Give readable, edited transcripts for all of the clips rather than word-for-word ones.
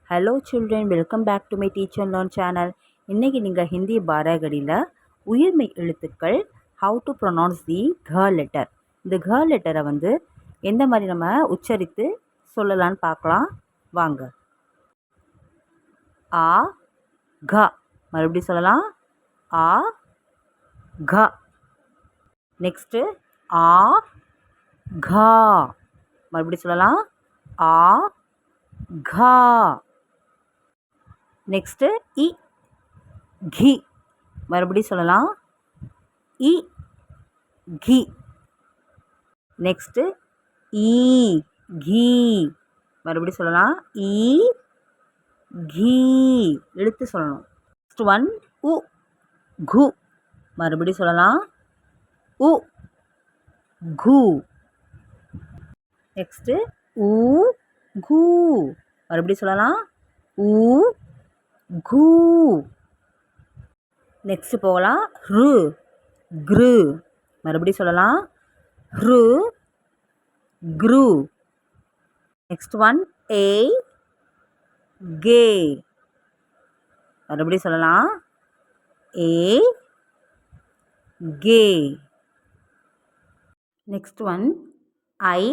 Hello children, welcome back to my teach and learn channel. இன்றைக்கி நீங்கள் ஹிந்தி பாரகடியில் உயிர்மெய் எழுத்துக்கள் ஹவு டு ப்ரொனவுன்ஸ் தி க லெட்டர். இந்த க லெட்டரை எந்த மாதிரி நம்ம உச்சரித்து சொல்லலான்னு பார்க்கலாம் வாங்க. ஆ க, மறுபடியும் சொல்லலாம். ஆ க. நெக்ஸ்ட்டு ஆ கா, மறுபடியும் சொல்லலாம். ஆ கா. நெக்ஸ்ட்டு இ கி, மறுபடியும் சொல்லலாம். இ கி. நெக்ஸ்ட்டு ஈ கீ, மறுபடியும் சொல்லலாம். ஈ கீ, இழுத்து சொல்லணும். நெக்ஸ்ட் ஒன் உ கு, மறுபடியும் சொல்லலாம். உ கு. நெக்ஸ்ட்டு ஊ கு, மறுபடியும் சொல்லலாம். ஊ கு. நெக்ஸ்ட் போகலாம். ரு க்ரு, மறுபடியும் சொல்லலாம். ரு க்ரு. நெக்ஸ்ட் ஒன் ஏ கே, மறுபடியும் சொல்லலாம். A K. நெக்ஸ்ட் ஒன் ஐ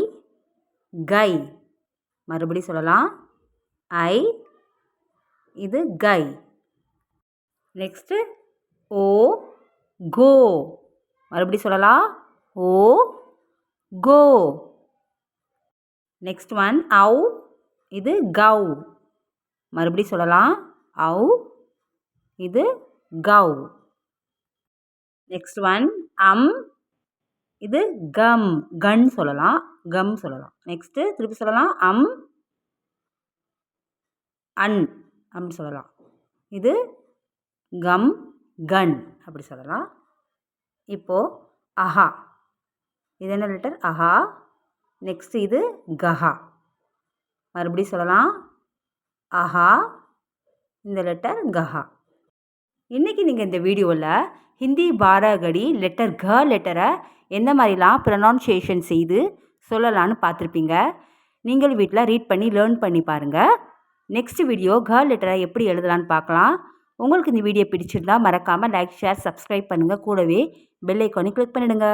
கை, மறுபடியும் சொல்லலாம். ஐ, இது கை. நெக்ஸ்ட்டு ஓ கோ, மறுபடியும் சொல்லலாம். ஓ கோ. நெக்ஸ்ட் ஒன் ஔ, இது கௌ, மறுபடியும் சொல்லலாம். ஔ, இது கௌ. நெக்ஸ்ட் ஒன் இது கம், கன் சொல்லலாம். கம் சொல்லலாம். நெக்ஸ்ட்டு திருப்பி சொல்லலாம். அன் அப்படி சொல்லலாம். இது கம் கன் அப்படி சொல்லலாம். இப்போது அஹா, இது என்ன லெட்டர்? அஹா. நெக்ஸ்ட் இது கஹா, மறுபடியும் சொல்லலாம். அஹா, இந்த லெட்டர் கஹா. இன்றைக்கி நீங்கள் இந்த வீடியோவில் ஹிந்தி பாரகடி லெட்டர் க லெட்டரை எந்த மாதிரிலாம் ப்ரொனவுன்சியேஷன் செய்து சொல்லலான்னு பார்த்துருப்பீங்க. நீங்கள் வீட்டில் ரீட் பண்ணி லேர்ன் பண்ணி பாருங்கள். நெக்ஸ்ட் வீடியோ க லெட்டரை எப்படி எழுதலான்னு பார்க்கலாம். உங்களுக்கு இந்த வீடியோ பிடிச்சிருந்தால் மறக்காமல் லைக், ஷேர், சப்ஸ்கிரைப் பண்ணுங்கள். கூடவே பெல் ஐக்கானை கிளிக் பண்ணிவிடுங்க.